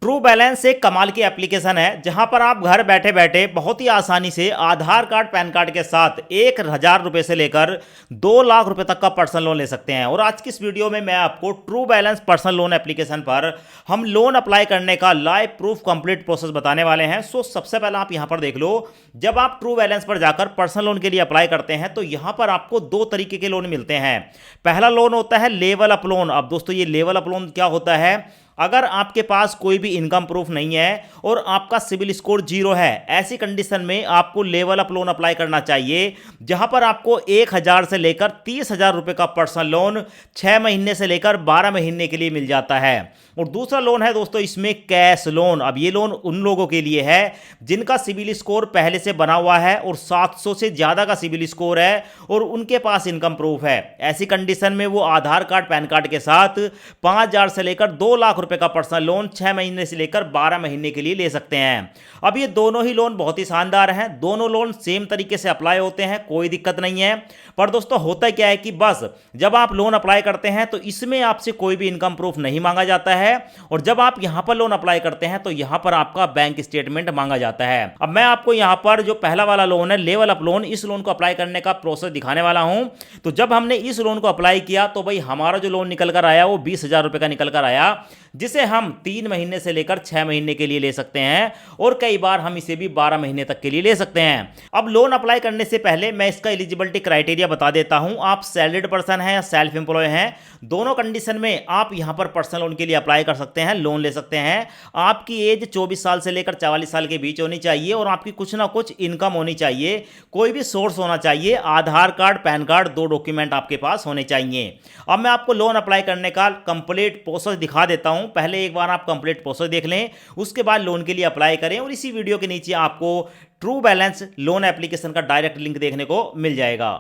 True balance एक कमाल की एप्लीकेशन है जहां पर आप घर बैठे बैठे बहुत ही आसानी से आधार कार्ड पैन कार्ड के साथ 1,000 रुपए से लेकर 2 लाख रुपए तक का पर्सनल लोन ले सकते हैं। और आज की इस वीडियो में मैं आपको true balance personal loan application पर हम लोन अप्लाई करने का लाइव प्रूफ कंप्लीट प्रोसेस बताने वाले हैं। सो सबसे पहले आप यहां पर देख लो, जब आप ट्रू बैलेंस पर जाकर पर्सनल लोन के लिए अप्लाई करते हैं तो यहां पर आपको दो तरीके के लोन मिलते हैं। पहला लोन होता है लेवल अप लोन। अब दोस्तों ये लेवल अप लोन क्या होता है? अगर आपके पास कोई भी इनकम प्रूफ नहीं है और आपका सिविल स्कोर 0 है, ऐसी कंडीशन में आपको लेवल अप लोन अप्लाई करना चाहिए, जहां पर आपको 1,000 से लेकर 30,000 रुपए का पर्सनल लोन 6 महीने से लेकर 12 महीने के लिए मिल जाता है। और दूसरा लोन है दोस्तों इसमें कैश लोन। अब ये लोन उन लोगों के लिए है जिनका सिविल स्कोर पहले से बना हुआ है और 700 से ज्यादा का सिविल स्कोर है और उनके पास इनकम प्रूफ है। ऐसी कंडीशन में वो आधार कार्ड पैन कार्ड के साथ 5,000 से लेकर 2 लाख रुपए का पर्सनल लोन 6 महीने से लेकर 12 महीने के लिए ले सकते हैं। अब ये दोनों ही लोन बहुत ही शानदार हैं। दोनों लोन सेम तरीके से अप्लाई होते हैं, कोई दिक्कत नहीं है। पर दोस्तों होता क्या है कि बस जब आप लोन अप्लाई करते हैं तो इसमें आपसे कोई भी इनकम प्रूफ नहीं मांगा जाता है और जब आप यहां पर लोन अप्लाई करते हैं तो यहां पर आपका बैंक स्टेटमेंट मांगा जाता है। अब मैं आपको यहां पर जो पहला वाला लोन है लेवल अप लोन, इस लोन को अप्लाई करने का प्रोसेस दिखाने वाला हूं। तो जब हमने इस लोन को अप्लाई किया तो भाई हमारा जो लोन निकल कर आया वो 20,000 रुपए का निकल कर आया, जिसे हम 3 महीने से लेकर 6 महीने के लिए ले सकते हैं और कई बार हम इसे भी 12 महीने तक के लिए ले सकते हैं। अब लोन अप्लाई करने से पहले मैं इसका एलिजिबिलिटी क्राइटेरिया बता देता हूं। आप सैलरीड पर्सन हैं या सेल्फ एम्प्लॉय हैं, दोनों कंडीशन में आप यहां पर पर्सनल लोन के लिए अप्लाई कर सकते हैं, लोन ले सकते हैं। आपकी एज 24 साल से लेकर 44 साल के बीच होनी चाहिए और आपकी कुछ ना कुछ इनकम होनी चाहिए, कोई भी सोर्स होना चाहिए। आधार कार्ड पैन कार्ड 2 डॉक्यूमेंट आपके पास होने चाहिए। अब मैं आपको लोन अप्लाई करने का कंप्लीट प्रोसेस दिखा देता हूं। पहले एक बार आप कंप्लीट प्रोसेस देख लें, उसके बाद लोन के लिए अप्लाई करें और इसी वीडियो के नीचे आपको ट्रू बैलेंस लोन एप्लीकेशन का डायरेक्ट लिंक देखने को मिल जाएगा।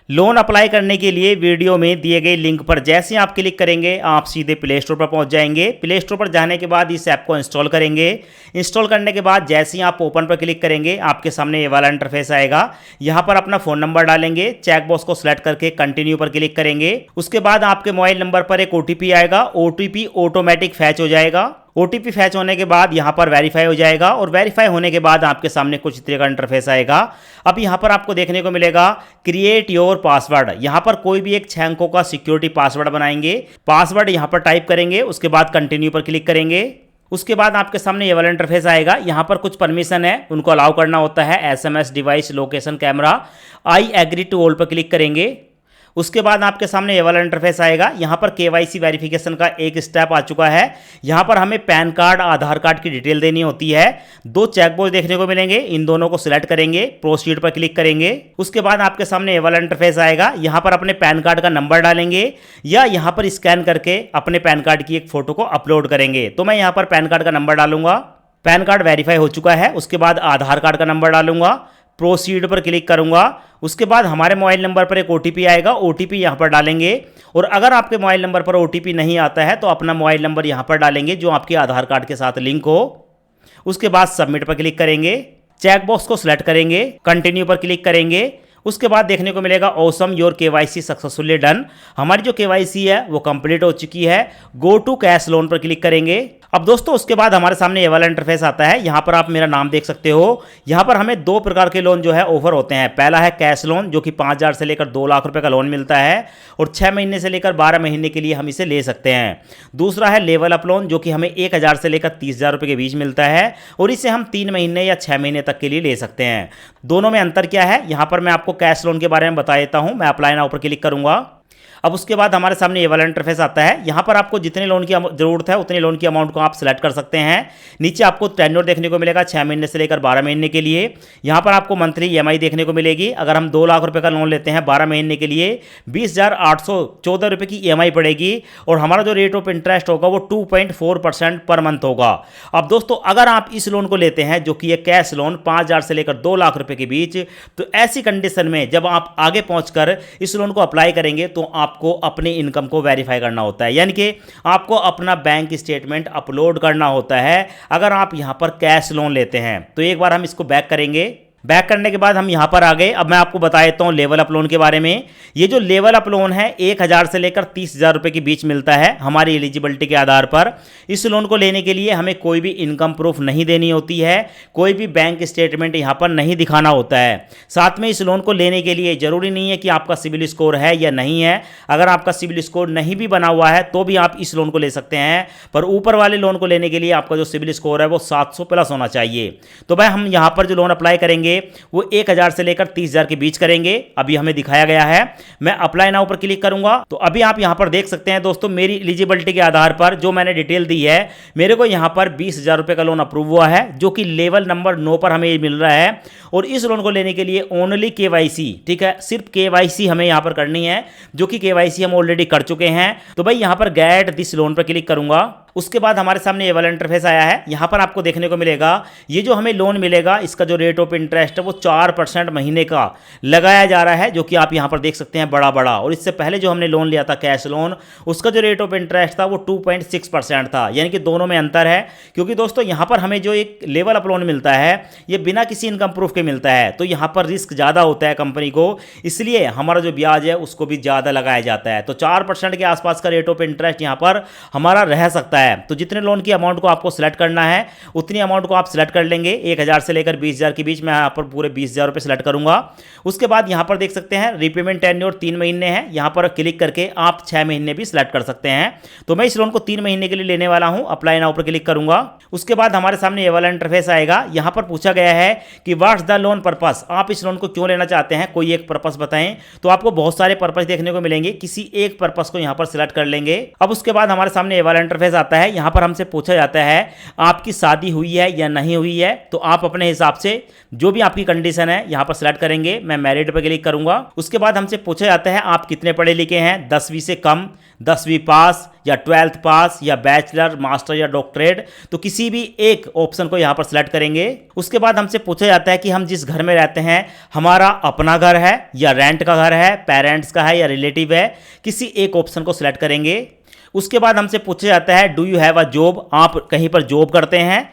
लोन अप्लाई करने के लिए वीडियो में दिए गए लिंक पर जैसे ही आप क्लिक करेंगे आप सीधे प्ले स्टोर पर पहुंच जाएंगे। प्ले स्टोर पर जाने के बाद इस ऐप को इंस्टॉल करेंगे। इंस्टॉल करने के बाद जैसे ही आप ओपन पर क्लिक करेंगे आपके सामने ये वाला इंटरफेस आएगा। यहां पर अपना फोन नंबर डालेंगे, चेक बॉक्स को सिलेक्ट करके कंटिन्यू पर क्लिक करेंगे। उसके बाद आपके मोबाइल नंबर पर एक ओटीपी आएगा, ओटीपी ऑटोमेटिक फैच हो जाएगा। ओटीपी फैच होने के बाद यहां पर वेरीफाई हो जाएगा और वेरीफाई होने के बाद आपके सामने कुछ इस तरह का इंटरफेस आएगा। अब यहां पर आपको देखने को मिलेगा क्रिएट योर पासवर्ड। यहां पर कोई भी एक 6 अंकों का सिक्योरिटी पासवर्ड बनाएंगे, पासवर्ड यहां पर टाइप करेंगे, उसके बाद कंटिन्यू पर क्लिक करेंगे। उसके बाद आपके सामने ये वाला इंटरफेस आएगा। यहां पर कुछ परमिशन है, उनको अलाउ करना होता है। SMS, device, location, camera, I agree to all पर क्लिक करेंगे। उसके बाद आपके सामने ये वाला इंटरफेस आएगा। यहाँ पर केवाईसी वेरिफिकेशन का एक स्टेप आ चुका है। यहाँ पर हमें पैन कार्ड आधार कार्ड की डिटेल देनी होती है। 2 चेकबॉक्स देखने को मिलेंगे, इन दोनों को सिलेक्ट करेंगे, प्रोसीड पर क्लिक करेंगे। उसके बाद आपके सामने ये वाला इंटरफेस आएगा। यहाँ पर अपने पैन कार्ड का नंबर डालेंगे या यहाँ पर स्कैन करके अपने पैन कार्ड की एक फोटो को अपलोड करेंगे। तो मैं यहाँ पर पैन कार्ड का नंबर डालूंगा। पैन कार्ड वेरीफाई हो चुका है। उसके बाद आधार कार्ड का नंबर डालूंगा, प्रोसीड पर क्लिक करूंगा। उसके बाद हमारे मोबाइल नंबर पर एक ओटीपी आएगा, ओटीपी यहां पर डालेंगे। और अगर आपके मोबाइल नंबर पर ओटीपी नहीं आता है तो अपना मोबाइल नंबर यहां पर डालेंगे जो आपके आधार कार्ड के साथ लिंक हो। उसके बाद सबमिट पर क्लिक करेंगे, चेक बॉक्स को सिलेक्ट करेंगे, कंटिन्यू पर क्लिक करेंगे। उसके बाद देखने को मिलेगा awesome your KYC successfully done. हमारी जो केवाईसी है वो कंप्लीट हो चुकी है। गो टू कैश लोन पर क्लिक करेंगे। अब दोस्तों उसके बाद हमारे सामने ये वाला इंटरफेस आता है। यहाँ पर आप मेरा नाम देख सकते हो। यहाँ पर हमें 2 प्रकार के लोन जो है ऑफर होते हैं। पहला है कैश लोन जो कि 5,000 से लेकर 2 लाख रुपए का लोन मिलता है और 6 महीने से लेकर 12 महीने के लिए हम इसे ले सकते हैं। दूसरा है लेवल अप लोन जो कि हमें 1,000 से लेकर 30,000 रुपए के बीच मिलता है और इसे हम 3 महीने या 6 महीने तक के लिए ले सकते हैं। दोनों में अंतर क्या है, यहाँ पर मैं आपको कैश लोन के बारे में बता देता हूँ। मैं अप्लाई नाउ पर क्लिक करूंगा। अब उसके बाद हमारे सामने ये वाला इंटरफेस आता है। यहाँ पर आपको जितने लोन की जरूरत है उतने लोन की अमाउंट को आप सिलेक्ट कर सकते हैं। नीचे आपको टेन्योर देखने को मिलेगा 6 महीने से लेकर 12 महीने के लिए। यहाँ पर आपको मंथली ईएमआई देखने को मिलेगी। अगर हम 2 लाख रुपए का लोन लेते हैं 12 महीने के लिए 20,814 रुपये की ईएमआई पड़ेगी और हमारा जो रेट ऑफ इंटरेस्ट होगा वो 2.4% पर मंथ होगा। अब दोस्तों अगर आप इस लोन को लेते हैं जो कि ये कैश लोन 5,000 से लेकर 2 लाख रुपए के बीच, तो ऐसी कंडीशन में जब आप आगे पहुंचकर इस लोन को अप्लाई करेंगे तो आपको अपनी इनकम को वेरीफाई करना होता है, यानी कि आपको अपना बैंक स्टेटमेंट अपलोड करना होता है अगर आप यहां पर कैश लोन लेते हैं। तो एक बार हम इसको बैक करेंगे। बैक करने के बाद हम यहाँ पर आ गए। अब मैं आपको बता देता हूँ लेवल अप लोन के बारे में। ये जो लेवल अप लोन है 1,000 से लेकर 30,000 रुपये के बीच मिलता है हमारी एलिजिबिलिटी के आधार पर। इस लोन को लेने के लिए हमें कोई भी इनकम प्रूफ नहीं देनी होती है, कोई भी बैंक स्टेटमेंट यहाँ पर नहीं दिखाना होता है। साथ में इस लोन को लेने के लिए ज़रूरी नहीं है कि आपका सिबिल स्कोर है या नहीं है। अगर आपका सिबिल स्कोर नहीं भी बना हुआ है तो भी आप इस लोन को ले सकते हैं, पर ऊपर वाले लोन को लेने के लिए आपका जो सिबिल स्कोर है वो 700 प्लस होना चाहिए। तो भाई हम यहाँ पर जो लोन अप्लाई करेंगे वो 1,000 से लेकर 30,000 के बीच करेंगे। अभी हमें दिखाया गया है, मैं अप्लाई नाउ पर क्लिक करूंगा तो अभी आप यहां पर देख सकते हैं दोस्तों, मेरी एलिजिबिलिटी के आधार पर जो मैंने डिटेल दी है, मेरे को यहां पर 20,000 रुपए का लोन अप्रूव हुआ है, जो कि लेवल नंबर 9 पर हमें मिल रहा है। और इस लोन को लेने के लिए ओनली केवाईसी, ठीक है, सिर्फ केवाईसी हमें यहां पर करनी है, जो कि केवाईसी हम ऑलरेडी कर चुके हैं। तो भाई यहां पर गेट दिस लोन पर क्लिक करूंगा। उसके बाद हमारे सामने ये वाला इंटरफेस आया है। यहाँ पर आपको देखने को मिलेगा ये जो हमें लोन मिलेगा, इसका जो रेट ऑफ इंटरेस्ट है वो 4% महीने का लगाया जा रहा है, जो कि आप यहाँ पर देख सकते हैं बड़ा बड़ा। और इससे पहले जो हमने लोन लिया था कैश लोन, उसका जो रेट ऑफ इंटरेस्ट था वो 2.6% था, यानी कि दोनों में अंतर है। क्योंकि दोस्तों यहाँ पर हमें जो एक लेवल अप लोन मिलता है ये बिना किसी इनकम प्रूफ के मिलता है, तो यहाँ पर रिस्क ज़्यादा होता है कंपनी को, इसलिए हमारा जो ब्याज है उसको भी ज़्यादा लगाया जाता है। तो 4% के आसपास का रेट ऑफ इंटरेस्ट यहाँ पर हमारा रह सकता है। तो जितने लोन की अमाउंट को आपको सिलेक्ट करना है उतनी अमाउंट को आप सिलेक्ट कर लेंगे। 1,000 से लेकर 20,000 के बीच में यहाँ पर पूरे 20,000 रुपये सिलेक्ट करूंगा। उसके बाद यहाँ पर देख सकते हैं रिपेमेंट टेन्योर 3 महीने है, यहाँ पर क्लिक करके आप 6 महीने भी सिलेक्ट कर सकते हैं। तो मैं इस लोन को 3 महीने के लिए लेने वाला हूँ, अप्लाई नाउ पर क्लिक करूंगा। उसके बाद हमारे सामने ये वाला इंटरफेस आएगा। यहाँ पर पूछा गया है कि व्हाट्स द लोन पर्पस, आप इस लोन को क्यों लेना चाहते हैं, कोई एक पर्पस बताएं। तो आपको बहुत सारे पर्पस देखने को मिलेंगे, किसी एक पर्पस को यहाँ पर सिलेक्ट कर लेंगे। अब उसके बाद हमारे सामने ये वाला इंटरफेस आता है। यहाँ पर हमसे पूछा जाता है आपकी शादी हुई है या नहीं हुई है, तो आप अपने हिसाब से जो भी आपकी कंडीशन है यहाँ पर सिलेक्ट करेंगे। मैं मैरिड पर क्लिक करूंगा। उसके बाद हमसे पूछा जाता है आप कितने पढ़े लिखे हैं, 10वीं से कम, 10वीं पास या 12th पास या बैचलर, मास्टर या डॉक्टरेट, तो किसी भी एक ऑप्शन को यहाँ पर सिलेक्ट करेंगे। उसके बाद हमसे पूछा जाता है कि हम जिस घर में रहते हैं हमारा अपना घर है या रेंट का घर है, पेरेंट्स का है या रिलेटिव है, किसी एक ऑप्शन को सिलेक्ट करेंगे। उसके बाद हमसे पूछा जाता है do you have a job, आप कहीं पर जॉब करते हैं,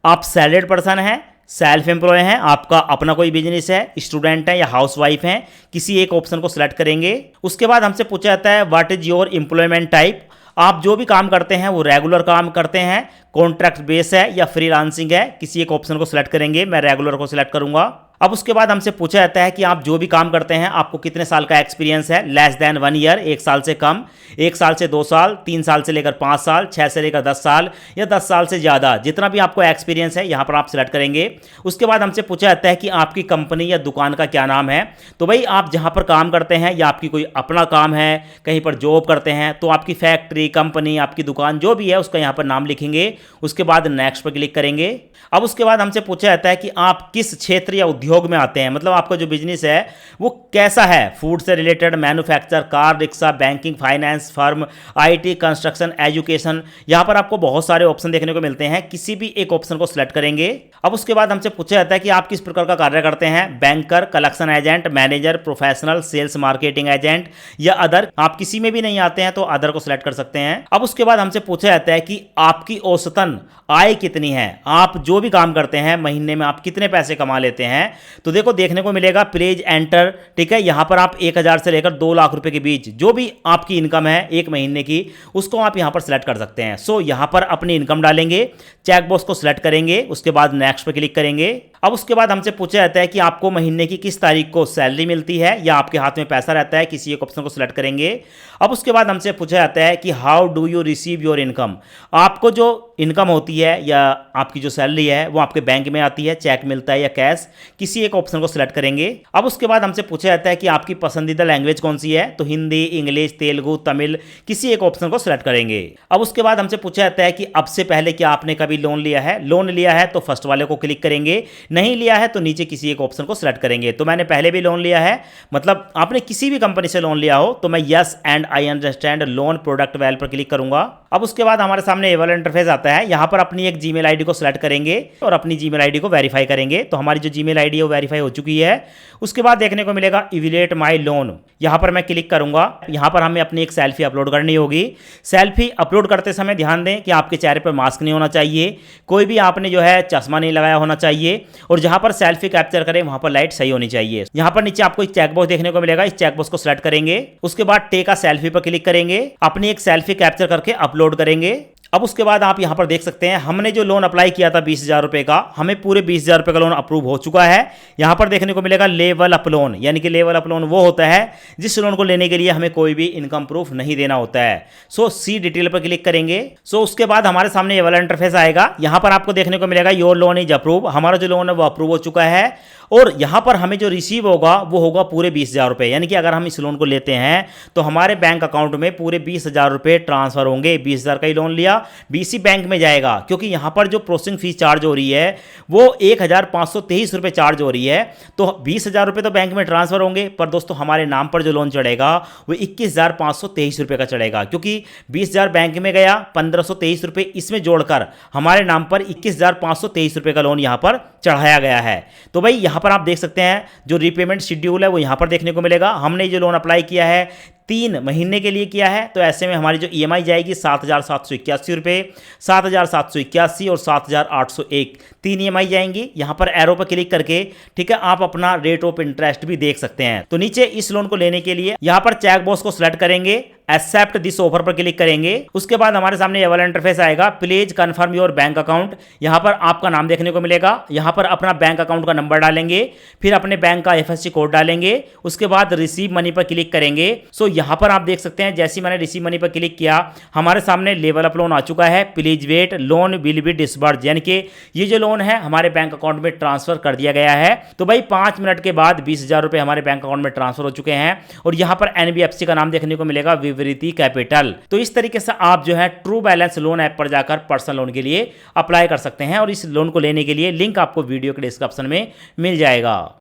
आप सैलरीड पर्सन हैं, सेल्फ एम्प्लॉय हैं, आपका अपना कोई बिजनेस है, स्टूडेंट है या हाउसवाइफ हैं, किसी एक ऑप्शन को सिलेक्ट करेंगे। उसके बाद हमसे पूछा जाता है what is your employment type, आप जो भी काम करते हैं वो रेगुलर काम करते हैं, कॉन्ट्रैक्ट बेस है या फ्रीलांसिंग है, किसी एक ऑप्शन को सिलेक्ट करेंगे। मैं रेगुलर को सिलेक्ट करूंगा। अब उसके बाद हमसे पूछा जाता है कि आप जो भी काम करते हैं आपको कितने साल का एक्सपीरियंस है, लेस देन 1 ईयर, 1 साल से कम, 1 साल से 2 साल, 3 साल से लेकर 5 साल, 6 से लेकर 10 साल या 10 साल से ज़्यादा, जितना भी आपको एक्सपीरियंस है यहाँ पर आप सिलेक्ट करेंगे। उसके बाद हमसे पूछा जाता है कि आपकी कंपनी या दुकान का क्या नाम है। तो भाई आप जहाँ पर काम करते हैं या आपकी कोई अपना काम है, कहीं पर जॉब करते हैं, तो आपकी फैक्ट्री, कंपनी, आपकी दुकान जो भी है उसका यहाँ पर नाम लिखेंगे। उसके बाद नेक्स्ट पर क्लिक करेंगे। अब उसके बाद हमसे पूछा जाता है कि आप किस क्षेत्र या उद्योग में आते हैं, मतलब आपका जो बिजनेस है वो कैसा है, फूड से related, manufacture, car, rickshaw, banking, finance, firm, IT, construction, education. यहाँ पर आपको बहुत सारे ऑप्शन देखने को मिलते हैं, किसी भी एक ऑप्शन को सिलेक्ट करेंगे। अब उसके बाद हमसे पूछा जाता है कि आप किस प्रकार का कार्य करते हैं, banker, collection agent, manager, professional, sales marketing agent या अदर। आप किसी में भी नहीं आते हैं तो अदर को सिलेक्ट कर सकते हैं। अब उसके बाद हमसे पूछा जाता है कि आपकी औसतन आय कितनी है, आप जो भी काम करते हैं महीने में आप कितने पैसे कमा लेते हैं। तो देखो देखने को मिलेगा प्लीज एंटर, ठीक है, यहाँ पर आप 1,000 से लेकर 2 लाख रुपए के बीच जो भी आपकी इनकम है एक महीने की, उसको आप यहाँ पर सिलेक्ट कर सकते हैं। सो यहाँ पर अपनी इनकम डालेंगे, चेक बॉक्स को सिलेक्ट करेंगे, उसके बाद नेक्स्ट पर क्लिक करेंगे। अब उसके बाद हमसे पूछा जाता है कि आपको महीने की किस तारीख को सैलरी मिलती है या आपके हाथ में पैसा रहता है, किसी एक ऑप्शन को सिलेक्ट करेंगे। अब उसके बाद हमसे पूछा जाता है कि how do you receive your income, आपको जो इनकम होती है या आपकी जो सैलरी है वो आपके बैंक में आती है, चेक मिलता है या कैश, किसी एक ऑप्शन को सिलेक्ट करेंगे। अब उसके बाद हमसे पूछा जाता है कि आपकी पसंदीदा लैंग्वेज कौन सी है, तो हिंदी, इंग्लिश, तेलुगु, तमिल, किसी एक ऑप्शन को सिलेक्ट करेंगे। अब उसके बाद हमसे पूछा जाता है कि अब से पहले क्या आपने कभी लोन लिया है, लोन लिया है तो फर्स्ट वाले को क्लिक करेंगे, नहीं लिया है तो नीचे किसी एक ऑप्शन को सिलेक्ट करेंगे। तो मैंने पहले भी लोन लिया है, मतलब आपने किसी भी कंपनी से लोन लिया हो, तो मैं yes and I understand loan product well पर क्लिक करूंगा। अब उसके बाद हमारे सामने ये वाला इंटरफेस आता है। यहाँ पर अपनी एक जीमेल आईडी को सिलेक्ट करेंगे और अपनी जीमेल आईडी को वेरीफाई करेंगे। तो हमारी जो जीमेल आईडी है वो वेरीफाई हो चुकी है। उसके बाद देखने को मिलेगा इवैल्यूएट माय लोन, यहाँ पर मैं क्लिक करूंगा। यहाँ पर हमें अपनी एक सेल्फी अपलोड करनी होगी। सेल्फी अपलोड करते समय ध्यान दें कि आपके चेहरे पर मास्क नहीं होना चाहिए, कोई भी आपने जो है चश्मा नहीं लगाया होना चाहिए, और जहां पर सेल्फी कैप्चर करें वहां पर लाइट सही होनी चाहिए। यहां पर नीचे आपको एक चेकबॉक्स देखने को मिलेगा, इस चेकबॉक्स को सिलेक्ट करेंगे, उसके बाद टेक अ सेल्फी पर क्लिक करेंगे, अपनी एक सेल्फी कैप्चर करके अपलोड करेंगे। अब उसके बाद आप यहां पर देख सकते हैं हमने जो लोन अप्लाई किया था 20,000 रुपए का, हमें पूरे 20,000 रुपए का लोन अप्रूव हो चुका है। यहां पर देखने को मिलेगा लेवल अप लोन, यानी कि लेवल अप लोन वो होता है जिस लोन को लेने के लिए हमें कोई भी इनकम प्रूफ नहीं देना होता है। सो सी डिटेल पर क्लिक करेंगे। सो उसके बाद हमारे सामने ये वाला इंटरफेस आएगा। यहां पर आपको देखने को मिलेगा योर लोन इज अप्रूव, हमारा जो लोन है वो अप्रूव हो चुका है और यहां पर हमें जो रिसीव होगा वो होगा पूरे 20,000 रुपए, यानी कि अगर हम इस लोन को लेते हैं तो हमारे बैंक अकाउंट में पूरे 20,000 रुपए ट्रांसफर होंगे। 20,000 का ही लोन लिया, बीसी बैंक में जाएगा, क्योंकि यहां पर जो प्रोसेसिंग फीस चार्ज हो रही है वो 1,523 रुपए चार्ज हो रही है। तो 20,000 रुपए तो बैंक में ट्रांसफर होंगे, पर दोस्तों हमारे नाम पर जो लोन चढ़ेगा वो 21,523 रुपए का चढ़ेगा, क्योंकि 20,000 बैंक में गया, 1,523 रुपए इसमें जोड़कर हमारे नाम पर 21,523 रुपए का लोन यहां पर चढ़ाया गया है। तो भाई यहां पर आप देख सकते हैं जो रीपेमेंट शेड्यूल है वो यहां पर देखने को मिलेगा। हमने जो लोन अप्लाई किया है 3 महीने के लिए किया है, तो ऐसे में हमारी जो ईएमआई जाएगी 7,781 रुपए, 7,781 और 7,801 3 ईएमआई जाएंगी। यहां पर एरो पर क्लिक करके ठीक है आप अपना रेट ऑफ इंटरेस्ट भी देख सकते हैं। तो नीचे इस लोन को लेने के लिए यहां पर चेक बॉक्स को सिलेक्ट करेंगे, एक्सेप्ट दिस ऑफर पर क्लिक करेंगे। उसके बाद हमारे सामने ये वाला इंटरफेस आएगा, please confirm your bank account. यहां पर आपका नाम देखने को मिलेगा, यहां पर अपना बैंक अकाउंट का नंबर डालेंगे, फिर अपने बैंक का एफएससी कोड डालेंगे, उसके बाद रिसीव मनी पर क्लिक करेंगे। सो यहां पर आप देख सकते हैं जैसे मैंने रिसीव मनी पर क्लिक किया हमारे सामने लेवल अप लोन आ चुका है। Please wait, loan will be disbursed, यानी कि ये जो लोन है हमारे बैंक अकाउंट में ट्रांसफर कर दिया गया है। तो भाई 5 मिनट के बाद 20,000 रुपए हमारे बैंक अकाउंट में ट्रांसफर हो चुके हैं और यहां पर एनबीएफसी का नाम देखने को मिलेगा, विवृति कैपिटल। तो इस तरीके से आप जो है ट्रू बैलेंस लोन ऐप पर जाकर पर्सनल लोन के लिए अप्लाई कर सकते हैं और इस लोन को लेने के लिए लिंक आपको वीडियो के डिस्क्रिप्शन में मिल जाएगा।